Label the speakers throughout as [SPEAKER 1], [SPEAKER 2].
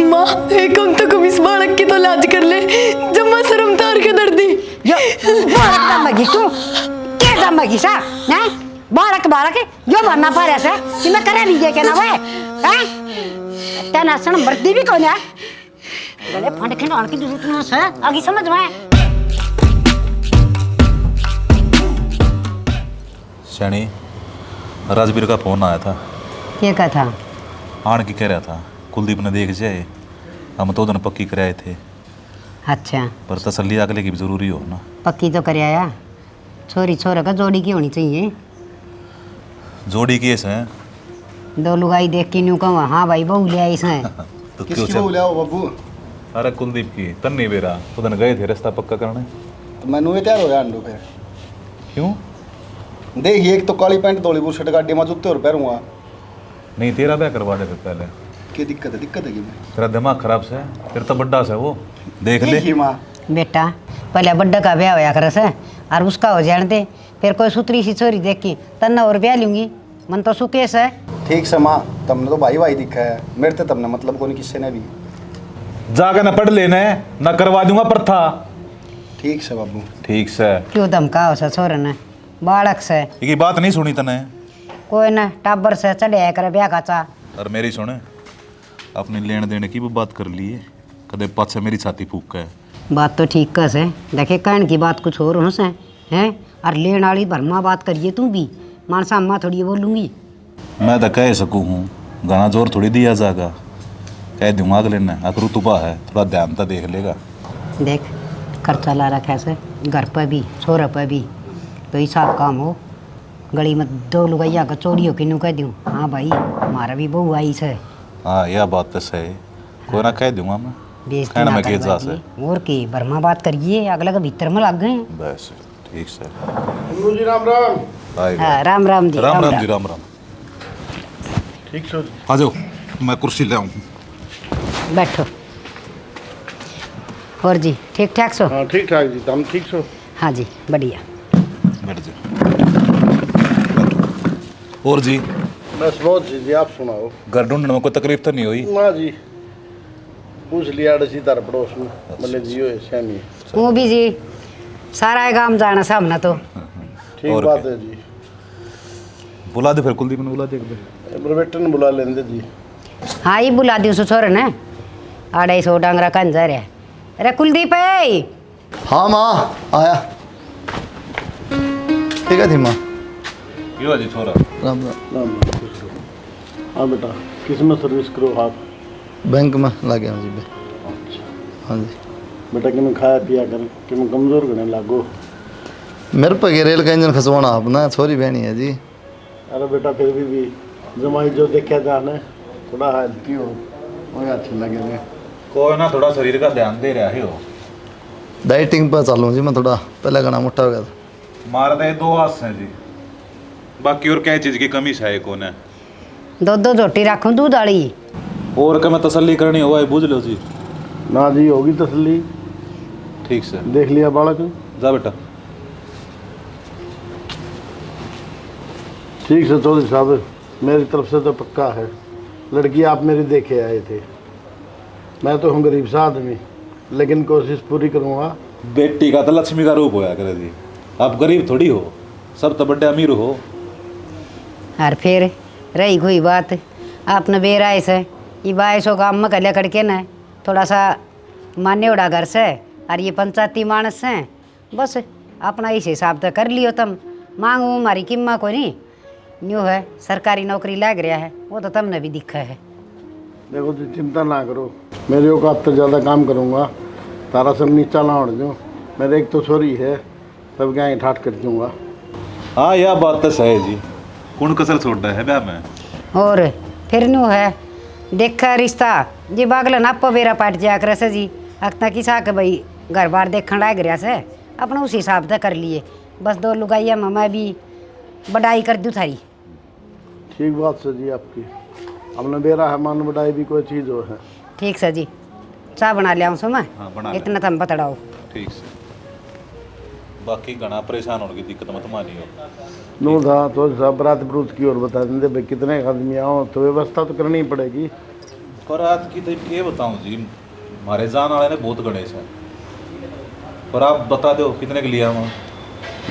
[SPEAKER 1] माँ कम तो कम इस बालक की तो लाज कर ले, जम्मा शर्म तार के दर्दी।
[SPEAKER 2] यो बालक दमगी तू के दमगी सा ना बालक यो बनना पारे से कि मैं करे नहीं के ना वे हैं तना सन मर्दी भी कौन है गले फंड के डाल की जरूरत ना है आगे समझ में।
[SPEAKER 3] शनि राजवीर का फोन आया था।
[SPEAKER 2] क्या कहा था?
[SPEAKER 3] आन की कह रहा था कुलदीप ने देख जाए, हम तो उधर पक्की कराए थे।
[SPEAKER 2] अच्छा
[SPEAKER 3] पर तसल्ली अगले की भी जरूरी हो ना।
[SPEAKER 2] पक्की तो कर आया, छोरी छोरा का जोड़ी की होनी चाहिए।
[SPEAKER 3] जोड़ी केस है
[SPEAKER 2] दो लुगाई देख के न्यू कहूँ हाँ भाई बहू ले आई इसने।
[SPEAKER 3] तो
[SPEAKER 4] किसकी बहू ले आओ बाबू?
[SPEAKER 3] अरे कुलदीप की तन नहीं बेरा उधर गए थे रास्ता पक्का करने।
[SPEAKER 4] तो मैनू भी तैयार हो गया अंडू फिर।
[SPEAKER 3] क्यों?
[SPEAKER 4] देखिए एक तो काली पैंट धोली बुशर्ट गाड़ी में जूते और पैरूंगा।
[SPEAKER 3] नहीं तेरा ब्याह करवा दे पहले।
[SPEAKER 4] क्या दिक्कत है? दिक्कत है कि मैं
[SPEAKER 3] तेरा दिमाग खराब से तेरा तो बड्डा से वो देख ले।
[SPEAKER 4] देखिए माँ
[SPEAKER 2] बेटा पहले बड्डा का ब्याह होया करे से और उसका हो जाने दे, फिर कोई सुतरी सी छोरी देख के तन्ना और ब्याह लूंगी मन तो सुकेश है।
[SPEAKER 4] ठीक से माँ तुमने तो भाई भाई दिखा है, मेरे तो तुमने मतलब को नहीं किससे ने भी।
[SPEAKER 3] जाकर न पढ़ लेना न करवा दूंगा प्रथा।
[SPEAKER 4] ठीक से बाबू।
[SPEAKER 3] ठीक से
[SPEAKER 2] क्यों धमका हो सा छोरा ने बालक से
[SPEAKER 3] ये बात नहीं सुनी तने।
[SPEAKER 2] कोई ना टाबर से चढ़े करे ब्याह का चा।
[SPEAKER 3] और मेरी सुने अपने लेन देने की भी बात कर ली है, कदे पाछे मेरी छाती फूक का है।
[SPEAKER 2] बात तो ठीक कस है, देखे कहन की बात कुछ और हो से हैं और लेन वाली भरमा बात करिए तू भी मानसा अम्मा थोड़ी बोलूंगी।
[SPEAKER 3] मैं तो कह सकूँ हूँ गाना जोर थोड़ी दिया जाएगा, कह दूंगा अगले ने अगर तुपा है थोड़ा ध्यान तो देख लेगा।
[SPEAKER 2] देख खर्चा ला रखा से घर पर भी छोरा पर भी तो हिसाब काम हो। गली में दो लुगैया का चोरी हो कि कह दूँ हाँ भाई हमारा भी बहू आई से।
[SPEAKER 3] हाँ यह बात तो सही, कोई ना कह दूंगा मैं।
[SPEAKER 2] बेइज्जती
[SPEAKER 3] कहना
[SPEAKER 2] ना
[SPEAKER 3] मैं के जा
[SPEAKER 2] करवाइए।
[SPEAKER 3] से
[SPEAKER 2] और की भरमा बात करिए अगला का भीतर में लग गए।
[SPEAKER 3] बस ठीक से।
[SPEAKER 4] जी राम राम।
[SPEAKER 2] हाँ, राम राम जी
[SPEAKER 3] राम राम जी राम राम।
[SPEAKER 4] ठीक सो
[SPEAKER 3] आ जाओ मैं कुर्सी ले आऊँ।
[SPEAKER 2] बैठो। और जी ठीक ठाक सो?
[SPEAKER 4] हाँ ठीक ठाक जी, तुम ठीक सो?
[SPEAKER 2] हाँ जी बढ़िया।
[SPEAKER 3] बैठ जाओ। और जी
[SPEAKER 4] बस बहुत जी आप सुनाओ।
[SPEAKER 3] घर ढूंढने में कोई तकलीफ तो नहीं हुई?
[SPEAKER 4] ना जी पूछ लिया डसी तार पड़ोस में मतलब जियो है सैमी।
[SPEAKER 2] वो भी जी सारा काम जाना सामने तो
[SPEAKER 4] ठीक
[SPEAKER 3] और
[SPEAKER 4] बात
[SPEAKER 3] क्या?
[SPEAKER 4] है जी।
[SPEAKER 3] बुला दे फिर कुलदीप ने बुला दे एक बार।
[SPEAKER 4] मेरे बेटे ने बुला लेंगे जी।
[SPEAKER 2] हाँ ये बुला दी उस छोरे ने 250 डांगरा कन जा रहा है। अरे कुलदीप है।
[SPEAKER 5] हाँ माँ आया। ठीक है थी माँ।
[SPEAKER 3] क्यों जी छोरा?
[SPEAKER 5] राम राम।
[SPEAKER 4] राम राम, खुश रहो। हाँ बेटा किस में सर्विस करो आप?
[SPEAKER 5] बैंक में लगे हैं जी बे। हाँ जी।
[SPEAKER 4] बेटा कि मैं खाया पिया कर कि मैं कमज़ोर करने लागो।
[SPEAKER 5] मेरे पे रेल का इंजन खसवाना अपना छोरी बहनी है जी।
[SPEAKER 4] अरे बेटा फिर भी जमाई जो देखा था ना थोड़ा हेल्थी हो वही अच्छे लगे थे।
[SPEAKER 3] कोई ना थोड़ा शरीर का ध्यान दे रहा है हो।
[SPEAKER 5] डाइटिंग पर चालू जी मैं थोड़ा पहले गाना मोटा हो गया था।
[SPEAKER 3] मारा तो दो हाथ हैं जी, बाकी और क्या चीज़ की कमी है कौन है?
[SPEAKER 2] दो झोटी रखूँ दूध वाली।
[SPEAKER 3] और क्या मैं तसल्ली करनी हुआ है बुझ लो जी।
[SPEAKER 4] ना जी होगी तसल्ली।
[SPEAKER 3] ठीक से
[SPEAKER 4] देख लिया बालक?
[SPEAKER 3] जा बेटा।
[SPEAKER 4] ठीक से चौधरी साहब मेरी तरफ से तो पक्का है, लड़की आप मेरी देखे आए थे। मैं तो हूँ गरीब सा आदमी लेकिन कोशिश पूरी करूँगा।
[SPEAKER 3] बेटी का तो लक्ष्मी का रूप होया करे जी, आप गरीब थोड़ी हो, सब तो बड़े अमीर हो।
[SPEAKER 2] और फिर रही कोई बात आपने बेराय से ये 2200 काम में कल्या करके न थोड़ा सा मान्य उड़ा घर से और ये पंचायती मानस से बस अपना इस हिसाब से कर लियो तुम। मांगू हमारी किम्मा को नहीं न्यू है सरकारी नौकरी लग रहा है वो तो तुमने भी दिखा है।
[SPEAKER 4] देखो जी चिंता ना करो, मेरी औकात से ज़्यादा काम करूँगा, तारा सब नीचा ना उड़ जाऊँ। मेरे एक तो छोरी है सब क्या ही ठाठ कर दूँगा।
[SPEAKER 3] हाँ यह बात तो सही है जी, कौन कसर छोड़ रहा है ब्याह में।
[SPEAKER 2] और फिर न्यू है देखा रिश्ता जी बागल नापो बेरा पाट जाया कर से जी अख्ता किसा के भाई घर बार देखने लाग रहा से अपना उस हिसाब से कर लिए बस दो लुगाइया में मैं भी बढ़ाई कर दूँ थारी।
[SPEAKER 4] ठीक बात से जी आपकी, हमने बेरा है मान बढ़ाई भी कोई चीज़ हो है।
[SPEAKER 2] ठीक से जी चाय बना लिया सो मैं
[SPEAKER 3] हाँ, बना ले।
[SPEAKER 2] इतना तुम बतड़ाओ।
[SPEAKER 3] ठीक से बाकी घना परेशान होने की दिक्कत मत मानी हो।
[SPEAKER 4] नू था तो सब रात बरूत की और बता देंगे भाई कितने आदमी आओ तो व्यवस्था तो करनी ही पड़ेगी।
[SPEAKER 3] पर आज की तो ये बताऊं जी, हमारे जान वाले ने बहुत गणेश है, पर आप बता दो कितने के लिया वहाँ?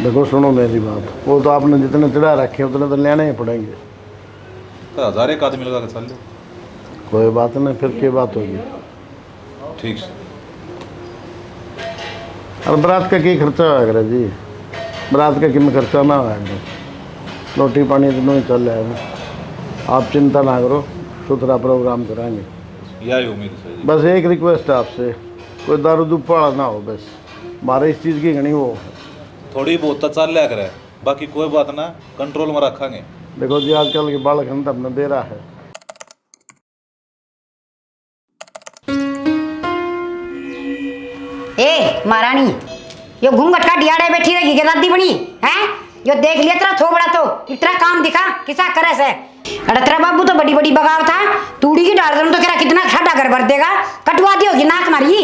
[SPEAKER 4] देखो सुनो मेरी बात, वो तो आपने जितने चढ़ा रखे उतने तो लेने ही पड़ेंगे।
[SPEAKER 3] तो 1000 एक आदमी लगा के चल लो।
[SPEAKER 4] कोई बात नहीं, फिर क्या बात होगी।
[SPEAKER 3] ठीक से।
[SPEAKER 4] और बारात का क्या खर्चा होगा करे जी? बारात का कितना खर्चा ना होगा, रोटी पानी दोनों ही चल जाएगा। आप चिंता ना करो, सुथरा प्रोग्राम कराएंगे।
[SPEAKER 3] यही उम्मीद है जी।
[SPEAKER 4] बस एक रिक्वेस्ट है आपसे, कोई दारू दुप्पा ना हो बस, हमारे इस चीज़ की घनी वो है।
[SPEAKER 3] थोड़ी बहुत तो चल लिया करे, बाकी कोई बात ना, कंट्रोल में रखेंगे।
[SPEAKER 4] देखो जी आजकल के बालक हम तो अपना दे रहा है।
[SPEAKER 2] ए महारानी, यो घूंघट का डियाड़े बैठी रहेगी क्या दादी बनी हैं? यो देख लिया तेरा थोबड़ा तो इतना काम दिखा किसा करे से। अरे तेरा बाबू तो बड़ी बड़ी बगाव था, तूड़ी की डाल तो तेरा कितना खाटा घर भर देगा, कटवा दी होगी नाक मारी।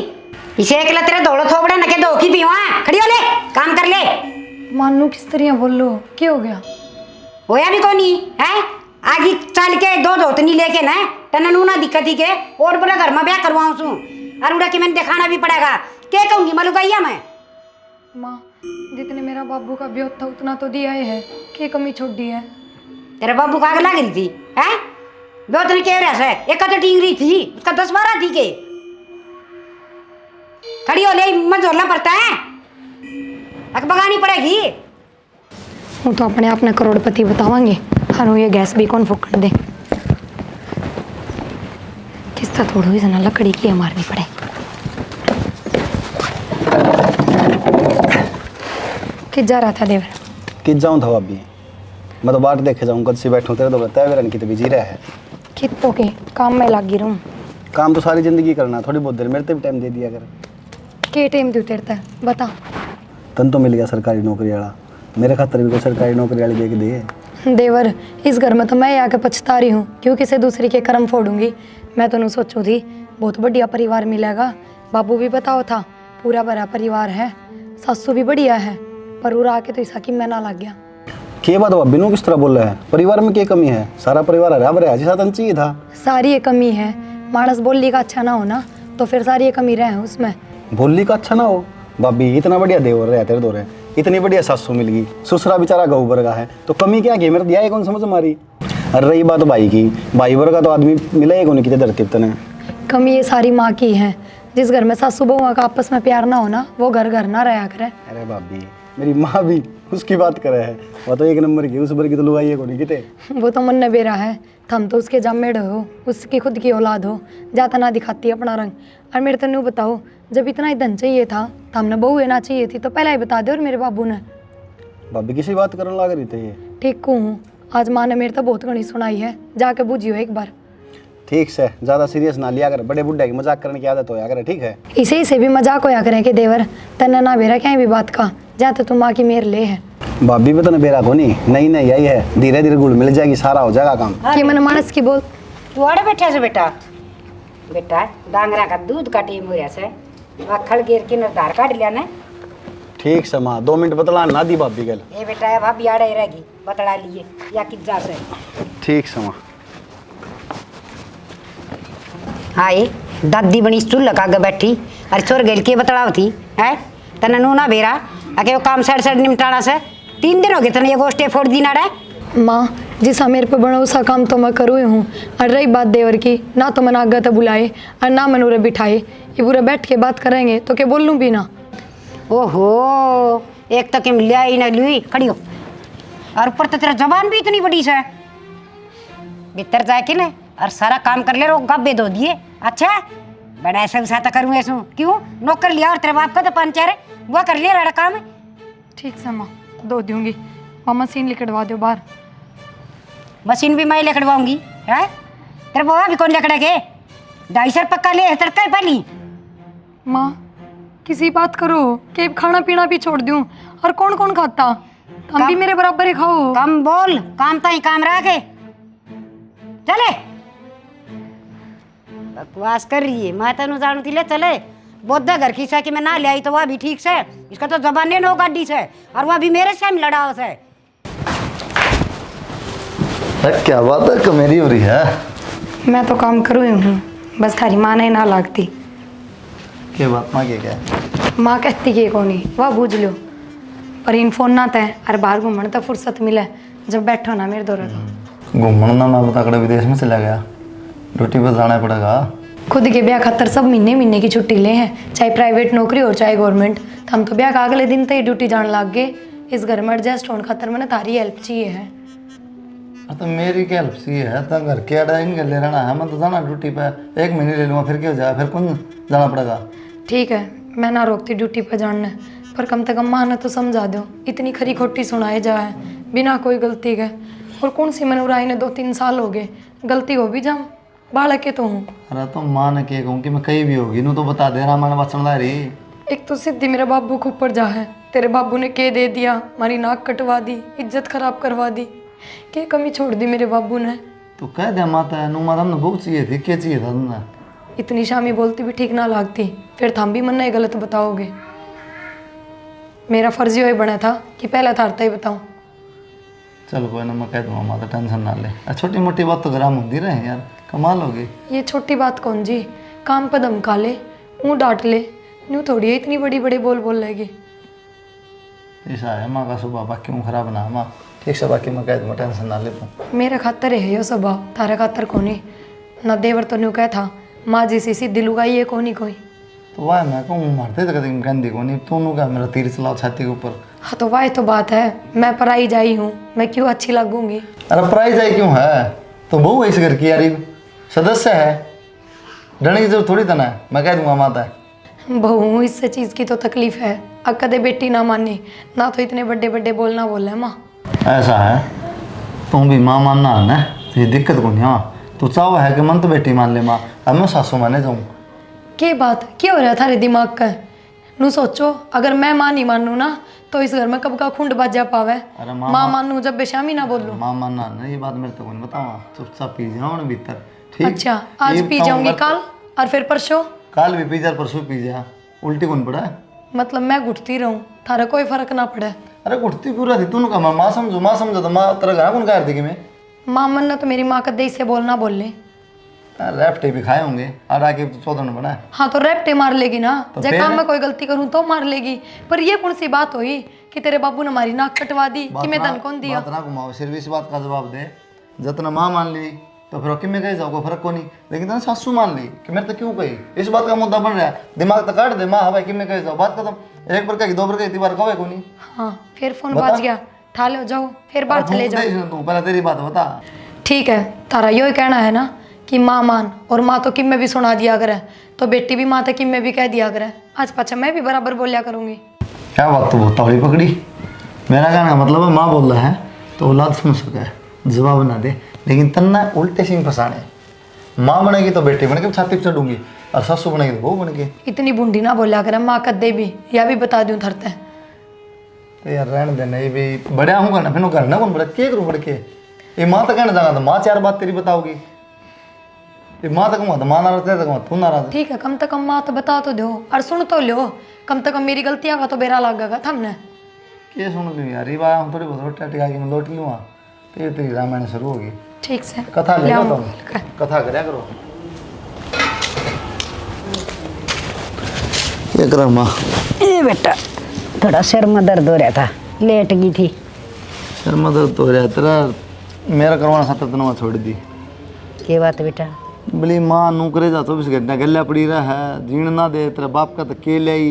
[SPEAKER 2] इसे अकेला तेरा दौड़ो थोबड़ा न के दो की पीवा, खड़ी हो ले, काम कर ले।
[SPEAKER 1] मानू किस तरह बोल लो, क्या हो गया?
[SPEAKER 2] होया भी कोनी है, आगे चल के दो धोतनी लेके ना तननू ना दिक्कत ही के और बड़ा घर में ब्याह करवाऊं सू, और उड़ा के मैंने दिखाना भी पड़ेगा। क्या कहूंगी मलुगैया मैं?
[SPEAKER 1] माँ, जितने मेरा बाबू का ब्योत था उतना तो दिया ही है, क्या कमी छोड़ दी है?
[SPEAKER 2] तेरे बाबू का आग लग रही थी हैं? ब्योत ने कह रहा है एक तो टिंगरी थी, उसका 10-12 थी के। खड़ी हो ले, मत जोड़ना पड़ता है, हक बगानी पड़ेगी।
[SPEAKER 1] हूँ तो अपने आप ने करोड़पति बतावांगे, हनु ये गैस भी कौन फूकण दे। किस्ता थोड़ी जना लकड़ी की मारनी पड़े। कि जा रहा था देवर?
[SPEAKER 5] कित जाऊँ था भाभी, मैं तो बाट देखे जाऊँ, कद से बैठूँ तेरे तो बताया वेरन की तो बिजी रहा है।
[SPEAKER 1] कितों के काम में लगी रहूँ।
[SPEAKER 5] काम तो सारी जिंदगी करना, थोड़ी बहुत देर मेरे से भी टाइम दे दिया कर।
[SPEAKER 1] के टाइम दू तेरे तक बता।
[SPEAKER 5] तन तो मिल गया सरकारी नौकरी वाला, मेरे खातर भी कोई सरकारी नौकरी वाली देख दे।
[SPEAKER 1] देवर, इस घर में तो मैं आके पछता रही हूँ, क्यों किसी दूसरी के कर्म फोड़ूंगी। मैं तो नहीं सोचू थी बहुत बढ़िया परिवार मिलेगा। बाबू भी बताओ था पूरा बड़ा परिवार है, सासू भी बढ़िया है, पर उरा आके तो ईसा की मैं ना लग गया।
[SPEAKER 5] के बात भाभी नो किस तरह बोल रहा है? परिवार में क्या कमी है? सारा परिवार हरा भरा है, साथ चाहिए था।
[SPEAKER 1] सारी ये कमी है, मानस बोली का अच्छा ना होना तो फिर सारी ये कमी रहे उसमें।
[SPEAKER 5] बोली का अच्छा ना हो भाभी, इतना बढ़िया देवर रहे तेरे दौरे, इतनी बढ़िया सासू मिल गई, ससुरा बेचारा गऊ वर्गा है, तो कमी क्या की? मेरे दिया है कौन समझ मारी। अरे रही बात भाई की, भाई वर्गा तो आदमी मिला है कौन कितने धरती तने।
[SPEAKER 1] कमी ये सारी माँ की है, जिस घर में सासू बहू का आपस में प्यार ना होना वो घर घर ना रहा करे।
[SPEAKER 5] अरे भाभी मेरी माँ भी उसकी बात करे है, वो तो एक नंबर की, उस भर की तो लुगाई है कौन किते।
[SPEAKER 1] वो तो मन ने बेरा है, थम तो उसके जामेड़ हो, उसकी खुद की औलाद हो, जाता ना दिखाती अपना रंग। और मेरे तो नहीं बताओ, जब इतना ही धन चाहिए था तो हमने बहू है ना चाहिए थी तो पहले ही बता दे। और मेरे बाबू ने
[SPEAKER 5] भाभी किसी बात करने लग रही थी ये।
[SPEAKER 1] ठीक हूँ, आज माँ ने मेरे तो बहुत घनी सुनाई है, जाके बुझियो एक बार।
[SPEAKER 5] ठीक से ज्यादा सीरियस ना लिया कर, बड़े बुढ़े की मजाक करने की आदत होया करे, ठीक है?
[SPEAKER 1] इसे से भी मजाक होया करें कि देवर तन्ने ना बेरा क्या भी बात का, जा तो तुम माँ की मेर ले है।
[SPEAKER 5] भाभी भी तो बेरा को नहीं यही है, धीरे धीरे गुड़ मिल जाएगी, सारा हो जाएगा काम।
[SPEAKER 1] कि मन मानस की बोल।
[SPEAKER 2] तू आड़े बैठे से बेटा, बेटा डांगरा का दूध का टीम हो से अखड़ गिर के निर्धार काट लिया ने।
[SPEAKER 5] ठीक से माँ 2 मिनट बतला ना दी भाभी गल।
[SPEAKER 2] ये बेटा है भाभी आड़े ही रहेगी, बतला लिए या किज्जा से।
[SPEAKER 5] ठीक से माँ।
[SPEAKER 2] आई दादी बनी चूल्हा का आगे बैठी, अरे छोर गेल के बतलाव थी है तने नू ना बेरा आके वो काम साइड निमटाना से 3 दिन हो गए तने ये गोष्टी फोड़ दी ना रे।
[SPEAKER 1] माँ जिसा मेरे पे बनो उसा काम तो मैं करूँ ही हूँ। और रही बात देवर की, ना तो मैंने आगे तो बुलाए और ना मैंने उरे बिठाए, ये पूरे बैठ के बात करेंगे तो क्या बोल लूँ भी ना।
[SPEAKER 2] ओहो, एक तो किम लिया ही ना ली, खड़ी हो। और ऊपर तो तेरा जबान भी इतनी बड़ी से, भीतर जाए के ना और सारा काम कर ले रो गब्बे दो दिए। अच्छा बड़ा ऐसा उसा तो करूँ ऐसा क्यों? नौकर लिया और तेरे बाप का तो पंचर वो कर लिया रहा काम।
[SPEAKER 1] ठीक से माँ, दो दूंगी, माँ मशीन लिखवा दो बाहर।
[SPEAKER 2] मशीन भी मैं लकड़वाऊंगी है? तेरे बाबा भी कौन लकड़ेगे? 250 पक्का ले तड़का पाली।
[SPEAKER 1] माँ किसी बात करो कि खाना पीना भी छोड़ दूं, और कौन कौन खाता? हम भी मेरे बराबर ही खाओ।
[SPEAKER 2] कम बोल, काम तो ही काम रखे चले। बकवास कर रही है, मैं तेन जानू थी ले चले बोधा घर की से कि मैं ना ले आई तो वह भी ठीक से, इसका तो जबान नो गाड़ी से और वह भी मेरे से लड़ा से।
[SPEAKER 5] क्या बात है, कमेरी हो रही है।
[SPEAKER 1] मैं तो काम करूँ ही हूँ, बस थारी माँ नहीं ना लागती।
[SPEAKER 5] क्या बात माँ क्या
[SPEAKER 1] माँ कहती कि को नहीं वह बूझ लो, पर इन फोन ना तय अरे बाहर घूमने तो फुर्सत मिले जब बैठो ना मेरे दौरे तो।
[SPEAKER 5] घूमना ना मैं बता विदेश में चला गया, ड्यूटी पर जाना पड़ेगा।
[SPEAKER 1] खुद के ब्याह खातर सब महीने की छुट्टी ले हैं, चाहे प्राइवेट नौकरी हो चाहे गवर्नमेंट। तो हम तो ब्याह का अगले दिन तो ही ड्यूटी जाने लग गए। इस घर में एडजस्ट होने खातर मैंने तारी हेल्प चाहिए है।
[SPEAKER 5] तो मेरी क्या हेल्प सी है, तो घर के अडाइन कर ले रहना है, मैं तो जाना ड्यूटी पे, 1 महीने ले लूँगा, फिर क्या हो जाए, फिर कौन जाना पड़ेगा।
[SPEAKER 1] ठीक है मैं ना रोकती ड्यूटी पर जाना, पर कम से कम माँ ने तो समझा दो, इतनी खरी खोटी सुनाए जा है बिना कोई गलती के। और कौन सी मैंने उड़ाई ने 2-3 साल हो गए, गलती हो भी जाऊँ बालक के तो हूँ।
[SPEAKER 5] अरे तो माँ ने क्या कहूँ कि मैं कहीं भी होगी नू तो बता दे रहा, मैंने बचन ला रही।
[SPEAKER 1] एक तो सीधी मेरे बाबू के ऊपर जा है, तेरे बाबू ने के दे दिया, हमारी नाक कटवा दी, इज्जत खराब करवा दी, क्या कमी छोड़ दी मेरे बाबू ने।
[SPEAKER 5] तो कह दे माता नू माता हमने बुक चाहिए थी, क्या चाहिए था तुमने।
[SPEAKER 1] इतनी शामी बोलती भी ठीक ना लागती, फिर थम भी मन नहीं गलत बताओगे। मेरा फर्ज ही बना था कि पहले थारता ही बताऊं।
[SPEAKER 5] चल कोई ना, मैं कह दूँगा माता, टेंशन ना ले। छोटी मोटी बात तो ग्राम होती रहे यार, कमाल होगी।
[SPEAKER 1] ये छोटी बात कौन जी, काम पर धमका ले, ऊँ डांट ले, यूँ थोड़ी है इतनी बड़ी बोल लेगी।
[SPEAKER 5] ऐसा है माँ का स्वभाव, बाकी क्यों खराब ना माँ। ठीक से बाकी मैं कह दूँगा, टेंशन ना ले तू।
[SPEAKER 1] मेरे खातर है यो स्वभाव, तारा खातर कोनी ना। देवर तो न्यू कह था माँ जी सी सीधी लुगाई है कोनी कोई।
[SPEAKER 5] तो वाह मैं कहूँ मारते तो कभी गंदी को नहीं, तू क्या मेरा तीर चलाओ छाती के ऊपर।
[SPEAKER 1] हाँ तो वाह तो बात है, मैं पराई जाई हूँ, मैं क्यों अच्छी लगूंगी।
[SPEAKER 5] अरे प्राइज आई क्यों है, तो बहू है इस घर की यारी, सदस्य है, डरने की जरूरत थोड़ी तना है। मैं कह दूंगा माता
[SPEAKER 1] बहू हूँ, इससे चीज़ की तो तकलीफ है। अब कदे बेटी ना माने ना, तो इतने बड़े बोलना बोले माँ।
[SPEAKER 5] ऐसा है, तू भी माँ मानना है ना, तो ये दिक्कत को नहीं। हाँ तू चाहो है कि मन तो बेटी मान ले माँ, अब मैं सासू माने जाऊँ।
[SPEAKER 1] के बात क्या हो रहा थारे दिमाग का, नू सोचो अगर मैं माँ नहीं मानू ना तो इस घर में कब का खुंड बाजा पावे।
[SPEAKER 5] अरे
[SPEAKER 1] माँ मानू जब बेशामी ना बोलूं।
[SPEAKER 5] माँ मानना ना, ये बात मेरे तो को नहीं बताओ, चुपचाप पी जाओ ना भीतर। ठीक,
[SPEAKER 1] अच्छा आज
[SPEAKER 5] ये
[SPEAKER 1] पी
[SPEAKER 5] बताऊं
[SPEAKER 1] जाऊंगी
[SPEAKER 5] मैं तो-
[SPEAKER 1] काल और फिर परसों।
[SPEAKER 5] काल भी पी जा, परसों पी जा, उल्टी कौन पड़ा है।
[SPEAKER 1] मतलब मैं घुटती रहूं, थारा कोई फर्क ना पड़े।
[SPEAKER 5] अरे घुटती पूरा थी तू का, माँ समझो तो माँ तेरा घर कौन कर देगी। मैं
[SPEAKER 1] माँ मन ने तो मेरी माँ कदे से बोलना बोल ले।
[SPEAKER 5] रैप्टे भी खाए होंगे, और आके 14 ने बना है।
[SPEAKER 1] हाँ तो रैप्टे मार लेगी ना,
[SPEAKER 5] तो
[SPEAKER 1] जब
[SPEAKER 5] फिर?
[SPEAKER 1] काम में कोई गलती करूं तो मार लेगी। पर ये कौन सी बात हुई कि तेरे बाबू ने हमारी नाक कटवा दी कि मैं धन कौन दिया।
[SPEAKER 5] बात ना घुमाओ, सिर्फ इस बात का जवाब दे, जितना माँ मान ली तो फिर किमें कही जाओ, फर्क को नहीं। लेकिन तेने सासू मान ली कि मेरे तो क्यों कही, इस बात का मुद्दा बन रहा है, दिमाग तो काट दे माँ। हाँ भाई किमें कही जाओ, बात खत्म। 1 बार कही 2 बार कही 3 बार कहो को नहीं।
[SPEAKER 1] हाँ फिर फोन
[SPEAKER 5] बता।
[SPEAKER 1] बाज गया, ठा लो जाओ फिर बाहर चले जाओ।
[SPEAKER 5] तू पहले तेरी बात बता।
[SPEAKER 1] ठीक है तारा यो ही कहना है ना कि माँ मान, और माँ तो किम में भी सुना दिया करे, तो बेटी भी माँ तो किम में भी कह दिया करे। आज पाछा मैं भी बराबर बोलिया करूंगी।
[SPEAKER 5] क्या बात तो बहुत तगड़ी पकड़ी। मेरा कहना मतलब है माँ बोल रहा है तो औलाद सुन सके, जवाब ना दे, लेकिन तन्ना उल्टे सिंह फंसाने। माँ बनेगी तो बेटी बन के छाती पे चढ़ूंगी, और सासू बनेगी तो बहू बन के।
[SPEAKER 1] इतनी बूंदी ना बोलिया करे माँ कदे भी, या भी बता दूं थरते।
[SPEAKER 5] तो यार रहने दे, नहीं भी बड़े हूँ करना, फिर करना कौन बड़ा के करूँ बढ़ के। ये माँ तो कहने जाएगा तो माँ 4 बात तेरी बताओगी, ये माँ तक तो माँ नाराज तेरे तक तू नाराज।
[SPEAKER 1] ठीक है कम से कम माँ तो बता तो दो और सुन तो लो, कम से कम मेरी गलतियाँ का तो बेरा लगेगा थमने।
[SPEAKER 5] के सुन लूँ यार, ये बात हम थोड़ी बहुत रोटी टिका के मैं लौट लूँगा, तो ये तेरी रामायण शुरू होगी।
[SPEAKER 1] ठीक से
[SPEAKER 5] कथा ले लो
[SPEAKER 1] लियाऊं
[SPEAKER 5] तुम,
[SPEAKER 1] बोल के।
[SPEAKER 5] कथा करया करो। क्या करा माँ।
[SPEAKER 2] ए बेटा थोड़ा सिर में दर्द हो रहा था, लेट गई थी।
[SPEAKER 5] सर मदद तो हो रहा है तेरा, मेरा करवाना खातर तो मैं छोड़ दी।
[SPEAKER 2] के बात बेटा।
[SPEAKER 5] बोली माँ नू करे जा 24 घंटा गल्या पड़ी रहा है, जीण ना दे, तेरा बाप का तो के लाई,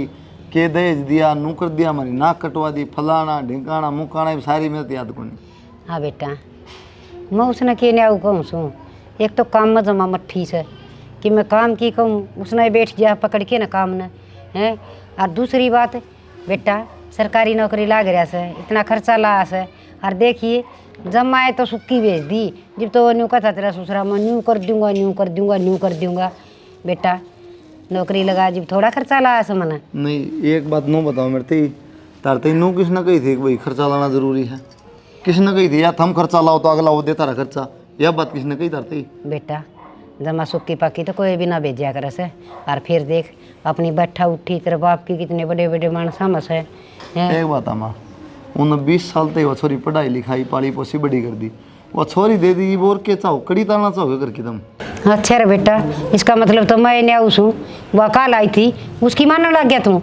[SPEAKER 5] के दहेज दिया, नू कर दिया, हमारी नाक कटवा दी, फलाना ढिंकाना मुकाना भी सारी मेरे तो याद को नहीं।
[SPEAKER 2] हाँ बेटा मैं उसने के नहीं आऊँ कहूँ सू, एक तो काम में जमा मट्ठी से कि मैं काम की कहूँ, उसने बैठ गया पकड़ के ना काम न है। और दूसरी बात बेटा सरकारी नौकरी लाग रहा से, इतना खर्चा ला से, और देखिए जमाए तो सुक्की भेज दी, जब तो न्यू कथा तेरा ससुरा मैं न्यू कर दूंगा न्यू कर दूंगा न्यू कर दूंगा। बेटा नौकरी लगा जब थोड़ा खर्चा लाया से मना।
[SPEAKER 5] नहीं एक बात नू बताओ मेरे ती, तारते नू किसने कही थी कि भाई खर्चा लाना जरूरी है, किसने कही थी या हम खर्चा लाओ तो अगला वो देता रहा खर्चा, यह बात किसने कही तारते।
[SPEAKER 2] बेटा जमा सुक्की पक्की तो कोई भी ना भेजा करे से, और फिर देख अपनी बैठा उठी तेरे बाप की कितने बड़े बड़े मानस हमस है।
[SPEAKER 5] एक बात है माँ, उन 20 साल तक वो छोरी पढ़ाई लिखाई पाली पोसी बड़ी कर दी,
[SPEAKER 4] वो छोरी दे दी बोर के चाहो कड़ी ताना चाहोगे करके तुम।
[SPEAKER 2] अच्छा रे बेटा, इसका मतलब तो मैं न्याऊ हूँ, वह कल आई थी उसकी मानने लग गया तू।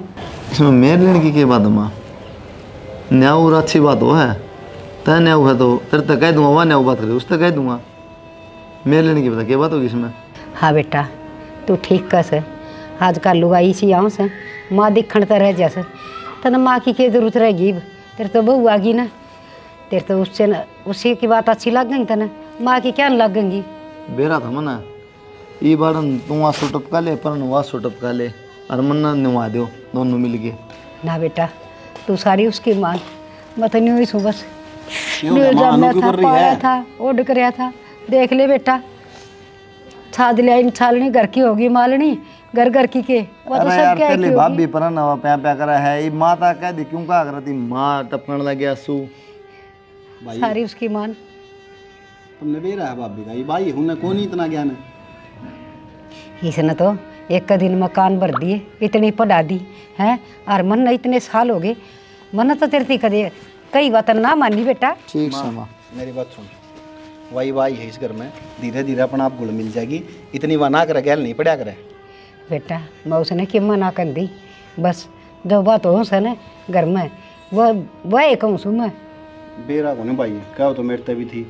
[SPEAKER 4] इसमें मेरे लेने की क्या बात है माँ? न्याऊ और अच्छी बात वो है, तय न्याऊ है तो तेरे तक कह दूंगा, वह न्याऊ बात करे उस तक कह दूंगा, मेरे लेने की पता क्या बात होगी इसमें।
[SPEAKER 2] हाँ बेटा तू ठीक कस है, आजकल लुगाई सी आऊँ से माँ दिखण तो रह जैसे तना माँ की क्या जरूरत रहेगी, तेरे तो बहू आ गई ना, तेरे तो उससे न उसी की बात अच्छी लग गई तना, माँ की क्या लग गई।
[SPEAKER 4] बेरा था मना ये बार तू आंसू टपका ले पर आंसू टपका ले और मन्ना निवा दो दोनों मिल के।
[SPEAKER 2] ना बेटा तू सारी उसकी मान, मैं तो नहीं हुई सू बस
[SPEAKER 4] क्यों मानो क्यों कर रही
[SPEAKER 2] पाया
[SPEAKER 4] है?
[SPEAKER 2] था ओड कराया था, देख ले बेटा छाद लिया इन छालनी घर की होगी मालनी, घर घर की के वो तो
[SPEAKER 4] अरे
[SPEAKER 2] सब
[SPEAKER 4] यार
[SPEAKER 2] क्या
[SPEAKER 4] तेरे
[SPEAKER 2] की
[SPEAKER 4] बाप
[SPEAKER 2] होगी।
[SPEAKER 4] भी पर ना प्या प्या करा है ये माता कह दी क्यों कहा करती माँ टपकन लग गया आंसू।
[SPEAKER 2] सारी उसकी मान।
[SPEAKER 5] तुमने बेरा है भाभी का, ये भाई हूं कौन इतना ज्ञान है।
[SPEAKER 2] इसने तो एक का दिन मकान भर दिए, इतनी पढ़ा दी है, और मन न इतने साल हो गए, मन तो तेरे थी कदे कई बात ना मानी बेटा।
[SPEAKER 4] ठीक है माँ।
[SPEAKER 5] मेरी बात सुन, वही भाई है इस घर में, धीरे धीरे अपना आप घुल मिल जाएगी, इतनी वना कर गैल नहीं पड़ा करे।
[SPEAKER 2] बेटा मैं उसने कि मना कर दी, बस जो बात हो से ना घर में वह कहूँ सू मैं।
[SPEAKER 5] बेरा को नहीं भाई, क्या तो मेरते भी थी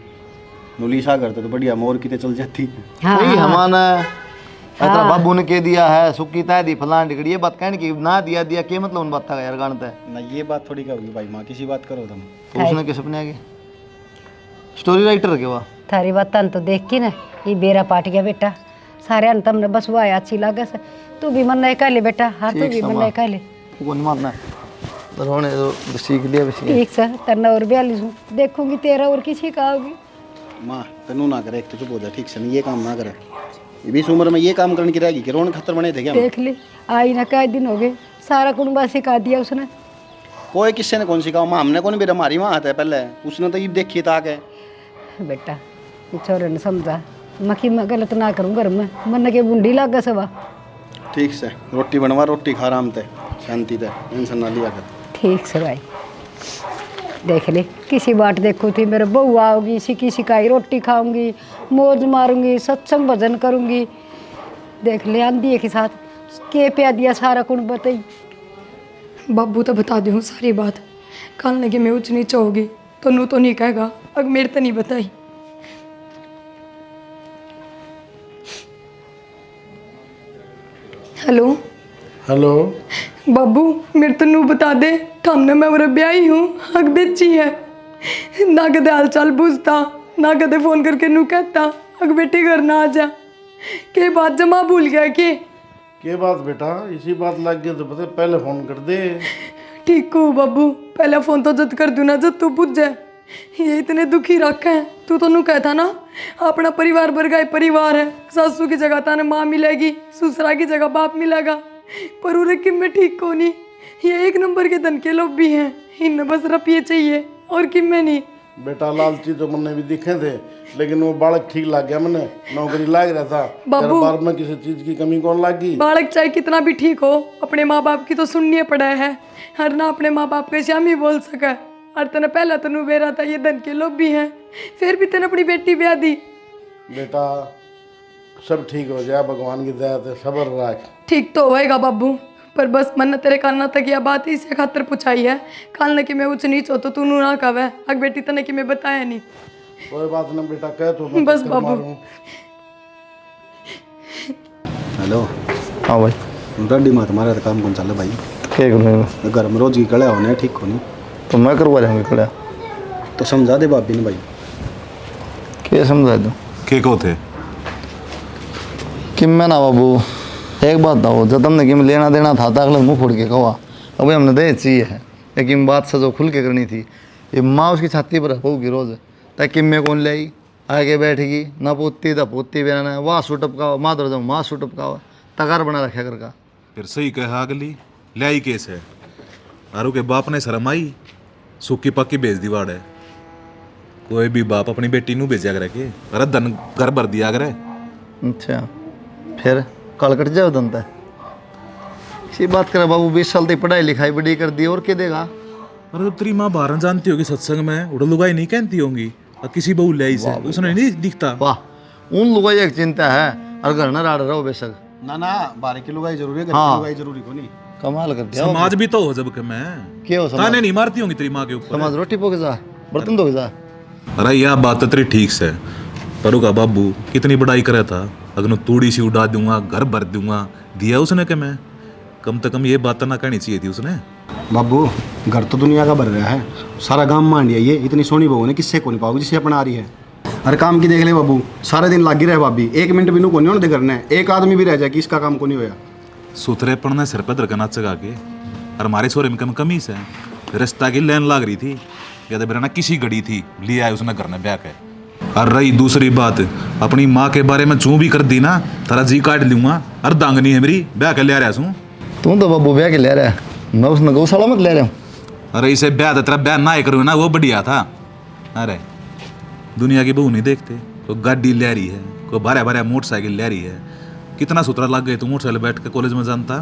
[SPEAKER 5] नुलीसा करते तो बढ़िया मोर की चल जाती।
[SPEAKER 2] हाँ
[SPEAKER 4] वही
[SPEAKER 2] हाँ,
[SPEAKER 4] हमारा अतरा बाबू ने कह दिया है सुक्की तय दी फलान टिकड़ी, ये बात कहने की ना दिया दिया क्या मतलब उन बात था यार गानता है
[SPEAKER 5] ना ये बात थोड़ी क्या होगी भाई, माँ किसी बात करो तुम।
[SPEAKER 4] तो उसने किस अपने आगे स्टोरी राइटर के वाह
[SPEAKER 2] थारी बात तन तो देख की ना ये बेरा पाट गया बेटा, सारे अंतम ने बस वो आया अच्छी लागे से, तू भी मन नहीं कह ले बेटा, हाँ तू भी मन नहीं कह ले।
[SPEAKER 4] को नहीं मारना पर होने तो सीख लिया बस।
[SPEAKER 2] ठीक सर तेरा और 42 हूँ, देखूंगी तेरा और किसी का होगी।
[SPEAKER 5] माँ तनु ना करे, एक तो चुप हो जा ठीक से, नहीं ये काम ना करे, ये भी इस उम्र में ये काम करने की रहेगी कि रोन खतर बने थे क्या।
[SPEAKER 2] देख ले आई ना कई दिन हो गए, सारा कुनबा सिखा दिया उसने।
[SPEAKER 5] कोई किससे ने कौन सिखाओ माँ, हमने कौन भी हमारी माँ आता है पहले, उसने तो ये देखी ताक है।
[SPEAKER 2] बेटा छोरे ने समझा मखी मैं गलत ना करूँ घर में, मन के बूंदी लागा सवा।
[SPEAKER 5] ठीक से रोटी बनवा, रोटी खा आराम ते शांति ते, टेंशन ना लिया कर।
[SPEAKER 2] ठीक से भाई देख ले किसी बात देखो थी मेरे बहू आओगी, सिकी सिकाई रोटी खाऊंगी, मौज मारूंगी, सत्संग भजन करूंगी, देख ले आंधी के साथ के प्या दिया सारा कुण बताई।
[SPEAKER 1] बाबू तो बता दूँ सारी बात, कल लगे मैं ऊँच नीच होगी तो नू तो नहीं कहेगा, अग मेरे तो नहीं बताई। हेलो
[SPEAKER 4] हेलो
[SPEAKER 1] बाबू मेरे तो नू बता दे, थामने मैं मेरा ब्याही हूँ, हक बेची है, ना कदे हाल चाल पूछता, ना कदे फोन करके नू कहता अग बेटी घर ना आ जा, के बात जमा भूल गया के
[SPEAKER 4] बात बेटा इसी बात लग गई तो पता पहले फोन कर दे।
[SPEAKER 1] ठीक हो बाबू, पहला फोन तो जद कर दूँ ना जब तू पूछ जाए, ये इतने दुखी रखा है तू तो नू कहता ना अपना परिवार बरगाई परिवार है, सासू की जगह ताने माँ मिलेगी, ससुरा की जगह बाप मिलेगा, पर उरे किम में ठीक को नहीं, ये एक नंबर के धन के लोग भी हैं, इन्हें बस रुपये चाहिए और किम में नहीं।
[SPEAKER 6] बेटा लालची तो मैंने भी दिखे थे, लेकिन वो बालक ठीक लग गया, मैंने नौकरी लाग रहा था
[SPEAKER 1] बाबू।
[SPEAKER 6] बार में किसी चीज की कमी कौन लागी।
[SPEAKER 1] बालक चाहे कितना भी ठीक हो, अपने माँ बाप की तो सुननी पड़ा है, हर ना अपने माँ बाप के श्याम ही बोल सका, और तेने पहला तनु बेरा था ये धन के लोग भी हैं, फिर भी तेने अपनी बेटी ब्याह दी।
[SPEAKER 6] बेटा सब ठीक हो जाए, भगवान की दया से सबर रख।
[SPEAKER 1] ठीक तो होएगा बाबू, पर बस मन तेरे काना तक यह बात इसे खातर पूछाई है, काल न कि मैं ऊंच नीच हो तो तू ना कवे, अग बेटी तने कि मैं बताया नहीं।
[SPEAKER 6] कोई बात नहीं बेटा, कह तो मैं
[SPEAKER 1] बस
[SPEAKER 6] चक्कर
[SPEAKER 1] बाबू।
[SPEAKER 6] मारूं।
[SPEAKER 5] हेलो
[SPEAKER 4] हाँ भाई
[SPEAKER 5] रड्डी माँ तुम्हारा तो काम कौन चल भाई,
[SPEAKER 4] क्या करूँगा
[SPEAKER 5] घर में रोज की कड़ा होने ठीक होनी,
[SPEAKER 4] तो मैं करवा जाऊँगी खड़ा।
[SPEAKER 5] तो समझा दे भाभी ने भाई।
[SPEAKER 4] क्या समझा दूँ
[SPEAKER 3] के को थे
[SPEAKER 4] कि मैं ना बाबू एक बात था, वो जब तुमने कि लेना देना था तो अगले मुँह फोड़ के कहा अभी हमने दे चाहिए है, लेकिन बात सजो खुल के करनी थी। ये माँ उसकी छाती पर रखोगी रोज, ताकि मैं कौन ले आई आगे बैठेगी ना पोती था पोती बना है, वाह सूटप का माँ दर जाऊँ माँ सूटप का तगार बना रखा कर का।
[SPEAKER 3] फिर सही कहा अगली ले आई केस है, आरू के बाप ने शर्म आई सूखी पक्की भेज दी वाड़ है, कोई भी बाप अपनी बेटी नू भेजा करे के अरे धन घर भर दिया करे।
[SPEAKER 4] अच्छा फिर कल कट जाओ दंता इसी बात करे बाबू, 20 साल तक पढ़ाई लिखाई बड़ी कर दी और क्या देगा।
[SPEAKER 3] अरे जब तेरी माँ बारह जानती होगी सत्संग में उड़ लुगाई नहीं कहती होंगी, और किसी बहू लाई से उसने नहीं दिखता।
[SPEAKER 4] वाह उन लोगों एक चिंता है और घर न राड़ रहो बेशक।
[SPEAKER 5] ना ना 12 किलो का ही जरूरी है,
[SPEAKER 4] हाँ।
[SPEAKER 5] किलो का जरूरी को नहीं।
[SPEAKER 4] कमाल कर दिया
[SPEAKER 3] समाज भी तो हो जब के मैं
[SPEAKER 4] क्या हो समाज?
[SPEAKER 3] ताने नहीं मारती होंगी तेरी माँ के ऊपर।
[SPEAKER 4] समाज रोटी पोके जा बर्तन धोके जा।
[SPEAKER 3] अरे यह बात तो तेरी ठीक से, पर का बाबू कितनी बड़ाई करे था, अगर मैं तूड़ी सी उड़ा दूंगा, घर भर दूंगा, दिया उसने के मैं कम से कम ये बात ना कहनी चाहिए थी उसने।
[SPEAKER 5] बाबू घर तो दुनिया का भर रहा है, सारा गांव मान लिया, ये इतनी सोनी बहू ने किससे को नहीं पाओगे जिसे अपना आ रही है। हर काम की देख ले बाबू, सारे दिन लागी रहे भाभी, 1 मिनट भी को नहीं होने करना, एक आदमी भी रह जाए कि इसका काम को नहीं होया।
[SPEAKER 3] सुथरेपन ने सिर पर धरकना चगा के और हमारे छोरे में कमी से रिश्ता की लाइन लाग रही थी, या तो ना किसी गड़ी थी ले आए उसने घर में ब्याह के। और रही दूसरी बात, अपनी माँ के बारे में चूं भी कर दी ना तारा जी काट लूंगा, और दांगनी है मेरी ब्याह के ले रहा हूँ।
[SPEAKER 4] तू तो बाबू ब्याह के ले रहा है, मैं उसने गौशाला मत ले रहा हूँ।
[SPEAKER 3] अरे इसे ब्याह तो तेरा ब्याह ना करूँ ना वो बढ़िया था। अरे दुनिया की बहू नहीं देखते, कोई गाड़ी ले रही है, कोई बारह बारह मोटरसाइकिल ले रही है, कितना सुथरा लग गए तू मोटरसाइकिल बैठ के कॉलेज में जानता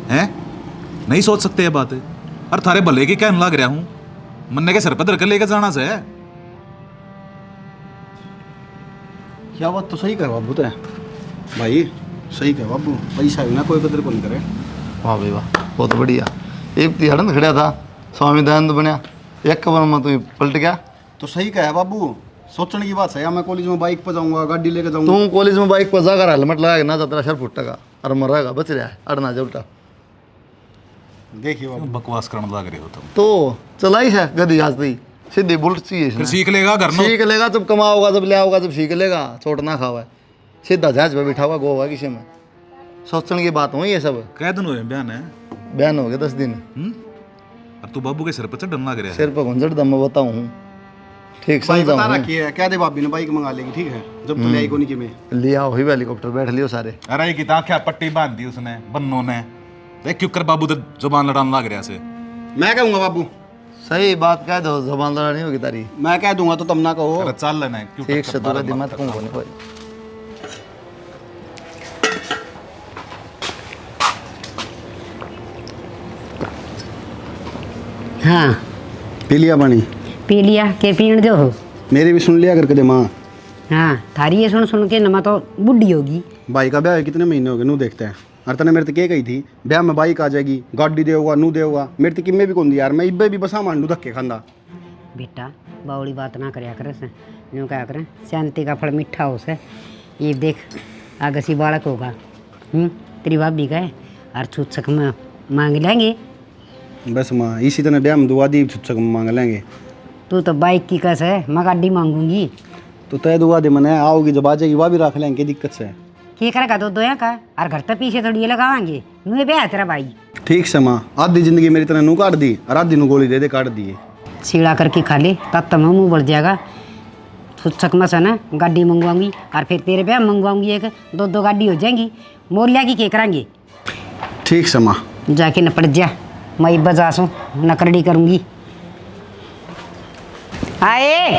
[SPEAKER 3] है, नहीं सोच सकते ये बात। और थारे भले के क्या लग रहा हूँ, मन्ने के सर पर धर कर लेके जाना से।
[SPEAKER 5] क्या बात तो सही कर बाबू, तो भाई सही कह बाबू, पैसा भी ना कोई कदर को नहीं करे।
[SPEAKER 4] वाह भाई वाह बहुत बढ़िया। एक तिहाड़न खड़ा था स्वामी दयानंद बनया, एक कबर में तू पलट गया।
[SPEAKER 5] तो सही कह बाबू, सोचने की बात है यार, मैं कॉलेज में बाइक पर जाऊंगा, गाड़ी लेके जाऊंगा।
[SPEAKER 4] तू कॉलेज में बाइक पर जाकर हेलमेट लगा के ना जा, तेरा सर फुटेगा और मरेगा, बच रहा है अड़ना जा उल्टा।
[SPEAKER 5] देखिए बाबू
[SPEAKER 3] बकवास करने लग रहे हो तुम।
[SPEAKER 4] तो चलाई है गधी आज दी सीधी बुलट चाहिए
[SPEAKER 3] फिर
[SPEAKER 4] इसने।
[SPEAKER 3] सीख लेगा घर में।
[SPEAKER 4] सीख लेगा जब कमाओगा, जब ले आओगा, जब सीख लेगा। चोट ना खावा है, सीधा जहाज पे बिठा हुआ गोवा किसी में। सोचने की बात हुई ये सब।
[SPEAKER 3] कै दिन हुए बयान है?
[SPEAKER 4] बयान हो गए 10 दिन।
[SPEAKER 3] अब तू बाबू के सिर पर चढ़ने लग रहा है।
[SPEAKER 4] सिर पर घुंझट दम मैं बताऊँ ठीक
[SPEAKER 5] भाई बता
[SPEAKER 4] समझाऊँ।
[SPEAKER 5] रखी है, क्या दे भाभी ने बाइक मंगा लेगी, ठीक है जब तो ले आई को नहीं कि मैं
[SPEAKER 4] लिया हुई हेलीकॉप्टर बैठ लियो सारे।
[SPEAKER 3] अरे की ताख्या पट्टी बांध दी उसने बन्नों ने, देख क्यों कर बाबू तो जुबान लड़ाने लग रहा से।
[SPEAKER 5] मैं कहूँगा बाबू,
[SPEAKER 4] सही बात कह दो, जबान लड़ा नहीं होगी तारी।
[SPEAKER 5] मैं कह दूंगा तो तुम ना कहो।
[SPEAKER 3] अरे चल लेना है क्यों
[SPEAKER 4] ठीक से तोरा दिमाग कौन होने कोई।
[SPEAKER 2] हाँ
[SPEAKER 5] पी लिया पानी?
[SPEAKER 2] पी लिया के पीण जो हो।
[SPEAKER 5] मेरी भी सुन लिया करके दे माँ।
[SPEAKER 2] हाँ थारी ये सुन सुन के नमा तो बुढ़ी होगी।
[SPEAKER 5] भाई का ब्याह कितने महीने हो गए नू देखते हैं। और तने मेरे तो क्या कही थी ब्याह में बाइक आ जाएगी, गाड़ी देगा नू देगा, मेरे तो किम्मे भी कौन दी यार, मैं इब्बे भी बसा मांडू धक्के खांदा।
[SPEAKER 2] बेटा बावड़ी बात ना करया करे से, यूँ क्या करें शांति का फल मीठा हो से। ये देख आगे सी बालक होगा, तेरी भाभी का है और छूछक में मांग लेंगे।
[SPEAKER 5] बस माँ इसी तरह ब्याह में दुआ दी छुच्छक मांग लेंगे।
[SPEAKER 2] तू तो बाइक की कस है, मैं गाड़ी मांगूंगी।
[SPEAKER 5] तो तय दुआ दे मने, आओगी जब आ जाएगी वह भी रख लेंगे, दिक्कत से।
[SPEAKER 2] क्या करेगा दो दोया का और घर तक पीछे थोड़ी ये लगावाएंगे। यूँ ब्याह है तेरा भाई।
[SPEAKER 5] ठीक से माँ, आधी जिंदगी मेरी तरह नू काट दी और आधी नू गोली दे दे काट दिए।
[SPEAKER 2] सीड़ा करके खा ले तब तक मुँह बढ़ जाएगा। छुच्छक में से ना गाड़ी मंगवाऊंगी और फिर तेरे ब्याह मंगवाऊंगी, एक दो दो गाड़ी हो जाएंगी। मोलिया की क्या कराएंगे।
[SPEAKER 5] ठीक से माँ।
[SPEAKER 2] जाके नपट जा, मैं बजासू नकरड़ी करूंगी। आए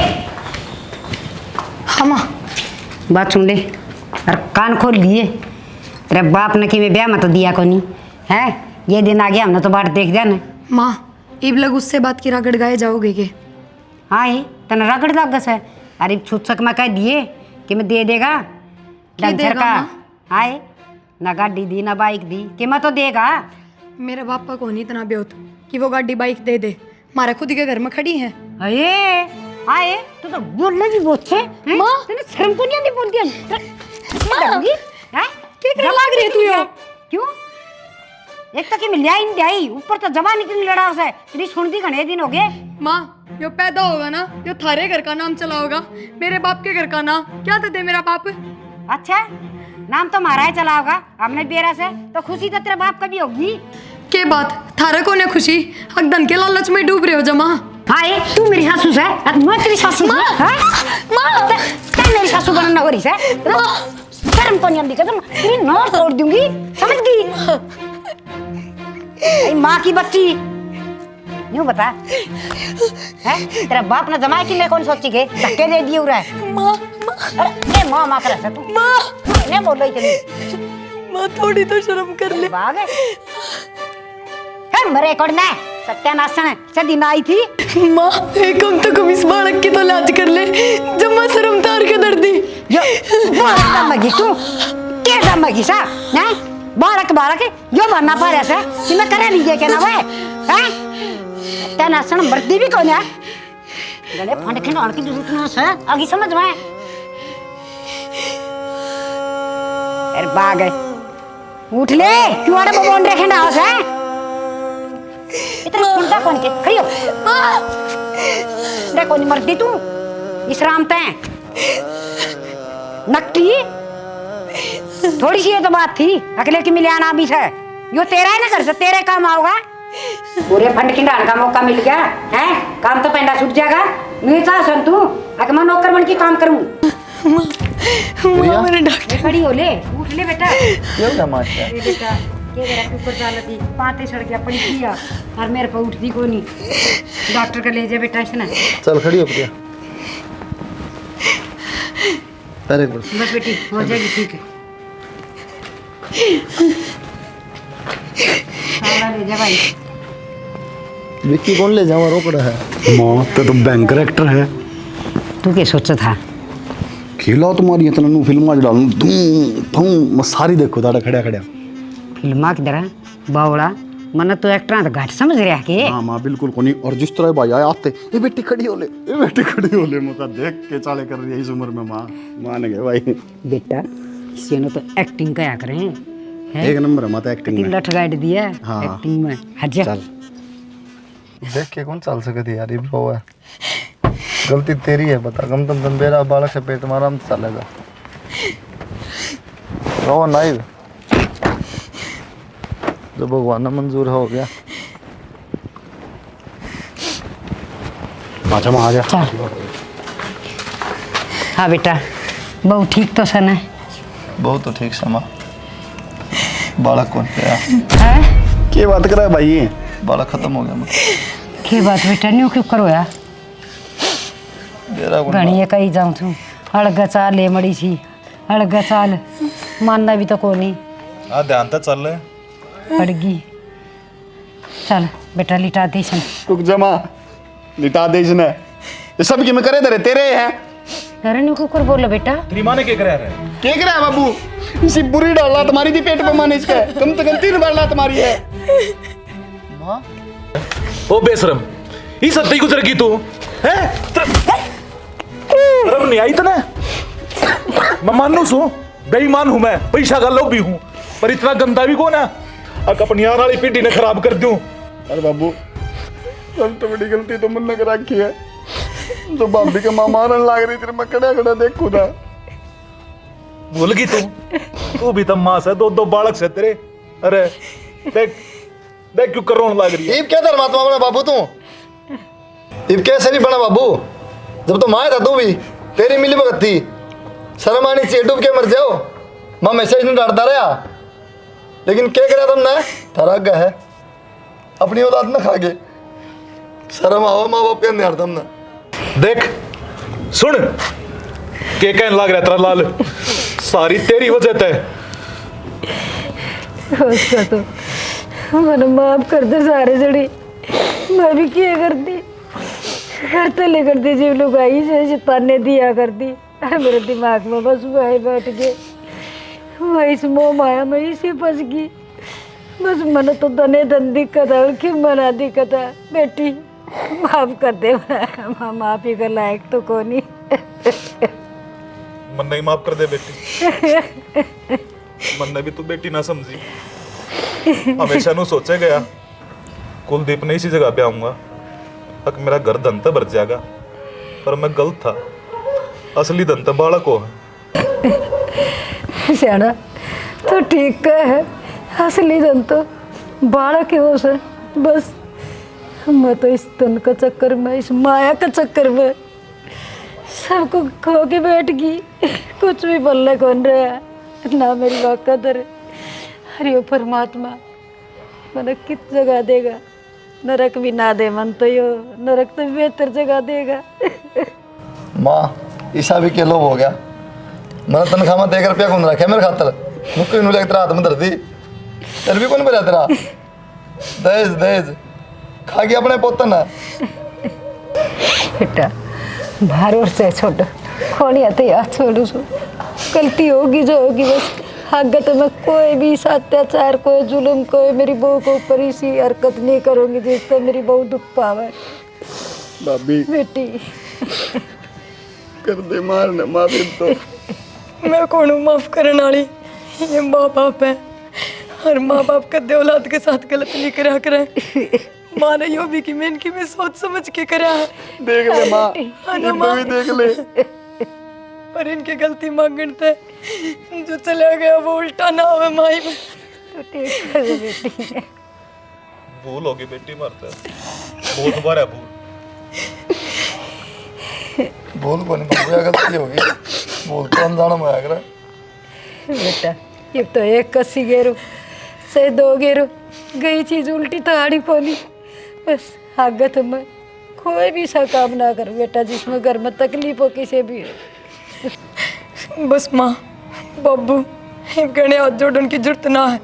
[SPEAKER 1] हाँ माँ।
[SPEAKER 2] बात सुन ले और कान खोल लिए। तेरे बाप ने कि मैं ब्याह में तो दिया को नहीं है। ये दिन आ गया हमने तो बात देख दिया ना।
[SPEAKER 1] माँ इब लग उससे बात की रागड़ गाए जाओगे के?
[SPEAKER 2] हाँ ये तने रगड़ लग गस है। अरे छुच्छक में कह दिए कि मैं दे देगा
[SPEAKER 1] देगा
[SPEAKER 2] का।
[SPEAKER 1] माँ?
[SPEAKER 2] आए ना गाड़ी दी ना बाइक दी कि मैं तो देगा।
[SPEAKER 1] मेरे बापा को नहीं इतना बेहोत कि वो गाड़ी बाइक दे दे, मारा खुद के घर में खड़ी है।
[SPEAKER 2] अये आए तू तो बोलने की बहुत है
[SPEAKER 1] माँ।
[SPEAKER 2] तूने शर्म को नहीं बोलती है। डरूंगी हैं
[SPEAKER 1] क्या करने लग रही है तू यो?
[SPEAKER 2] क्यों एक तक में लिया नहीं आई, ऊपर तो जबान निकल लड़ा उसे। तेरी सुनती घने दिन हो गए।
[SPEAKER 1] माँ यो पैदा होगा ना, यो थारे घर का नाम चला होगा, मेरे बाप के घर का नाम क्या दे मेरा बाप।
[SPEAKER 2] अच्छा नाम तो हमारा ही चला होगा, हमने बेरा से तो खुशी तो तेरे बाप का भी होगी।
[SPEAKER 1] के बात थारे को ने खुशी, हक धन के लालच में डूब रहे हो जमा।
[SPEAKER 2] हाय तू मेरी सासू से, मैं तेरी सासू हूं। हां मां ते मेरी सासू बनना हो रही है। शर्म तो नहीं आती तुम, तेरी नौर तोड़ दूंगी, समझ गई? आई माँ की बच्ची यूं बता है तेरा बाप ने जमाए कि मैं कौन सोची के धक्के दे दिए उरा है।
[SPEAKER 1] माँ
[SPEAKER 2] अरे ए माँ करे से तू ने बोल रही चली।
[SPEAKER 1] माँ थोड़ी तो शर्म कर ले।
[SPEAKER 2] बाग है मरे कोड़ना सत्यानाशन सदी ना आई थी।
[SPEAKER 1] माँ एक हम तो कम इस बालक की तो लाज कर ले, जब माँ शर्म तार के दर्दी
[SPEAKER 2] जो बालक दमगी तू के दमगी सा हैं बालक बालक यो बनना पड़े से कि मैं करे नहीं दे के ना वे हैं सत्यानाशन मर्दी भी कौन है गले फंड के नाल की जरूरत ना से आगे समझ में अरे बाग उठ ले क्यों आड़े बोन रखे ना है इतना सुनता कौन के खड़ी हो देखो नहीं मर्दी तू इस्लाम पे नकली थोड़ी सी ये तो बात थी अकेले की मिले आना भी है यो तेरा है ना घर से तेरे काम आओगा पूरे फंड की डाल का मौका मिल गया है काम तो पेंडा छूट जाएगा नहीं चाह सुन तू अगर मैं नौकर बन के काम करूं
[SPEAKER 1] माँ मेरे डॉक्टर
[SPEAKER 2] खड़ी हो ले उठ ले बेटा
[SPEAKER 4] ये क्या मास्टर
[SPEAKER 2] अरे बेटा के मेरा ऊपर चालती पाते सड़ गया पड़ी किया और मेरे पर उठती को नहीं डॉक्टर का ले जा बेटा इसने
[SPEAKER 4] चल खड़ी हो प्रिया पैर एक बार
[SPEAKER 2] बस बेटी हो जाएगी ठीक है सावड़ा ले जा भाई
[SPEAKER 4] विक्की कौन ले जावा रोकड़ा है
[SPEAKER 5] माँ तो बैंक करेक्टर है
[SPEAKER 2] तू क्या सोचा था
[SPEAKER 5] खेला तुम्हारी इतना नु फिल्म आज डालूं तुम मैं सारी देखो दाड़ा खड़ा खड़ा
[SPEAKER 2] फिल्मा की तरह बावड़ा मन तो एक्टर तो घाट समझ रहा के
[SPEAKER 5] हाँ माँ बिल्कुल कोनी और जिस तरह भाई आए आते ये बेटी खड़ी हो ले ये बेटी खड़ी हो ले मुझे देख के चाले कर रही है इस उम्र में माँ मान गए भाई
[SPEAKER 2] बेटा इसे तो एक्टिंग कया करें हैं
[SPEAKER 5] एक नंबर है माता एक्टिंग में
[SPEAKER 2] लठ गाइड दिया
[SPEAKER 5] हाँ।
[SPEAKER 2] एक्टिंग में हज
[SPEAKER 5] चल
[SPEAKER 4] देख के कौन चल सके थी यार ये ब्रो है गलती तेरी है बता कम तुम मेरा बालक से पेट मारा हम चलेगा रो नहीं जो भगवान ने मंजूर हो गया
[SPEAKER 5] अच्छा माँ आ जा
[SPEAKER 2] चल हाँ बेटा बहुत ठीक तो सन है
[SPEAKER 4] बहुत तो ठीक समा बालक कौन पे
[SPEAKER 2] हैं
[SPEAKER 5] क्या बात कर रहा है भाई ये
[SPEAKER 4] बालक खत्म हो गया मतलब
[SPEAKER 2] के बात बेटा न्यू क्यों करो यार
[SPEAKER 4] मेरा कौन
[SPEAKER 2] घणी कही जाऊं तू हड़ग चाल ले मड़ी सी हड़ग चाल मानना भी तो कोनी
[SPEAKER 3] हाँ ध्यान तो चल रहे
[SPEAKER 2] हड़गी चल बेटा लिटा दे सन
[SPEAKER 5] रुक जमा लिटा दे इसने ये सब की मैं करे तेरे तेरे हैं
[SPEAKER 2] अरे न्यू क्यों कर बोलो बेटा
[SPEAKER 3] तेरी माँ ने क्या करा रहे
[SPEAKER 5] क्या करे है बाबू इसी बुरी डाला तुम्हारी थी पेट पे माने इसका कम से कम 3 बार ला तुम्हारी है
[SPEAKER 4] माँ
[SPEAKER 3] ओ बेशरम ये सत्ती गुजर की तू हैं रब नहीं आई तने मैं मानू सू बेईमान हूं मैं पैसा का लोभी हूं पर इतना गंदा भी कौन है अपनी आने वाली पीढ़ी ने खराब कर दूं
[SPEAKER 5] अरे बाबू सबसे बड़ी गलती तो मुन्ने कर रखी है जो भाभी के मां मारन लाग रही थी मैं खड़ा खड़ा देखू था
[SPEAKER 3] भूल गई तू भी तो मां से दो बालक से तेरे अरे देख देख क्यों कर रोने लग रही है
[SPEAKER 4] इब क्या धर्मात्मा बना बाबू तू इब कैसे नहीं बना बाबू जब तो माए था तू भी तेरी मिली भगत थी शर्म आनी चाहिए डूब के मर जाओ माँ मैसेज नहीं डांटता रहा लेकिन क्या करा तुमने थारा गया है अपनी औलाद न खा के शर्म आओ माँ बाप के अंदर तुमने
[SPEAKER 3] देख सुन के कहने लग रहा तेरा लाल सारी तेरी वजह ते
[SPEAKER 1] उसका तो मैंने माफ कर दे सारे जड़ी मैं भी किया करती करते ले करती जीव लोग आई से ताने दिया करती अरे मेरे दिमाग में बस वही बैठ गए वही से मोह माया में इसी फंस गई बस मन तो धने धन दिक्कत है कि मना दिक्कत है बेटी माफ कर दे माँ माफी का लायक तो कोनी
[SPEAKER 3] मन नहीं माफ कर दे बेटी मन ने भी तू बेटी ना समझी हमेशा नु सोचे गया कुलदीप ने इसी जगह पे आऊंगा तक मेरा घर धन तो भर जाएगा पर मैं गलत था असली धन तो बालक को है
[SPEAKER 1] सियाना तो ठीक है असली धन तो बालक है उसे बस मैं तो इस धन का चक्कर में इस माया का चक्कर में सबको खो के बैठ गई कुछ भी बोलने कौन रहा ना मेरी बात कदर अरे ओ परमात्मा मन कित जगह देगा नरक भी ना दे मन तो यो नरक तो बेहतर जगह देगा
[SPEAKER 4] माँ ईसा भी के लोभ हो गया मैंने तनख्वाह में 1 रुपया कौन रखे मेरे खातर मुक्की नु लगता हाथ में धर दी तेरे भी कौन बजा तेरा दहेज दहेज खा गया अपने पोतन है।
[SPEAKER 7] बेटा भरोसे छोड़ खोनी आते याद छोड़ू सो गलती होगी जो होगी बस आगे तो मैं कोई भी इस अत्याचार कोई जुल्म कोई मेरी बहू को ऊपर इसी हरकत नहीं करूंगी जिससे मेरी बहू दुख पावे
[SPEAKER 4] भाभी
[SPEAKER 7] बेटी
[SPEAKER 4] कर दे मारने माफी तो।
[SPEAKER 1] मैं कौन हूँ माफ करने वाली? ये माँ बाप है और माँ बाप कदे औलाद के साथ गलत नहीं करा करे। माँ ने यो भी कि मैं इनकी मैं सोच समझ के करा है।
[SPEAKER 4] देख ले माँ,
[SPEAKER 1] ना माँ,
[SPEAKER 4] भी देख ले।
[SPEAKER 1] पर इनकी गलती मांगन थे जो चला गया वो उल्टा ना होवे माई में।
[SPEAKER 7] तो ठीक कर बेटी
[SPEAKER 3] भूल होगी बेटी मरते बहुत बार है भूल।
[SPEAKER 4] भूल को नहीं भूल गलती होगी भूल तो अनजाना में आया
[SPEAKER 7] बेटा ये तो एक कसी गेरो से दो गेरो गई चीज उल्टी तो आड़ी खोली बस आगे तो मैं कोई भी सा काम ना करूँ बेटा जिसमें घर में तकलीफ हो किसी भी हो।
[SPEAKER 1] बस माँ बाबू हिम कहने हाथ जोड़ने की जरूरत ना है।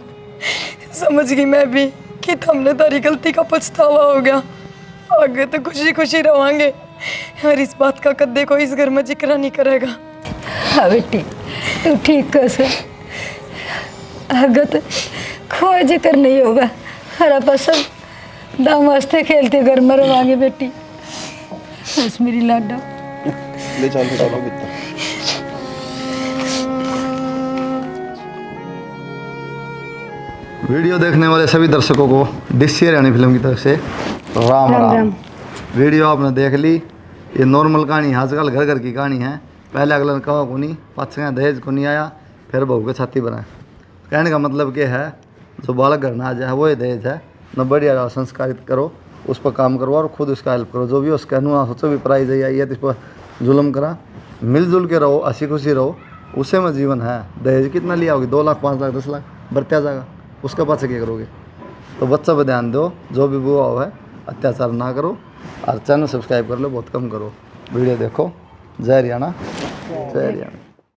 [SPEAKER 1] समझ गई मैं भी कि हमने तारी गलती का पछतावा हो गया। आगे तो खुशी खुशी रवांगे और इस बात का कद्दे कोई इस घर में जिक्र नहीं करेगा।
[SPEAKER 7] हाँ बेटी तू ठीक कर से आगे तो कोई जिक्र नहीं होगा। हरा पसंद दाम वास्ते खेलते घर में रवांगे बेटी बस मेरी लाडा
[SPEAKER 5] ले चलो बिता।
[SPEAKER 4] वीडियो देखने वाले सभी दर्शकों को डिस्सी हरियाणी फिल्म की तरफ से राम राम। वीडियो आपने देख ली। ये नॉर्मल कहानी आजकल घर घर की कहानी है। पहले अगला कहा को नहीं पाछा दहेज को नहीं आया फिर बहू के छाती बनाए। कहने का मतलब क्या है जो बालक घर ना आ जाए वो ये दहेज है न बढ़िया संस्कारित करो उस पर काम करो और खुद उसका हेल्प करो। जो भी उसका ना सोचो भी प्राइज आई है तो इस पर जुल्म करा। मिलजुल के रहो हंसी खुशी रहो उसे में जीवन है। दहेज कितना लिया होगी 2 लाख 5 लाख 10 लाख बरत्या जाएगा उसके पास क्या करोगे। तो बच्चा पर ध्यान दो जो भी बुआ हो है अत्याचार ना करो और चैनल सब्सक्राइब कर लो बहुत कम करो। वीडियो देखो। जय हरियाणा जय हरियाणा।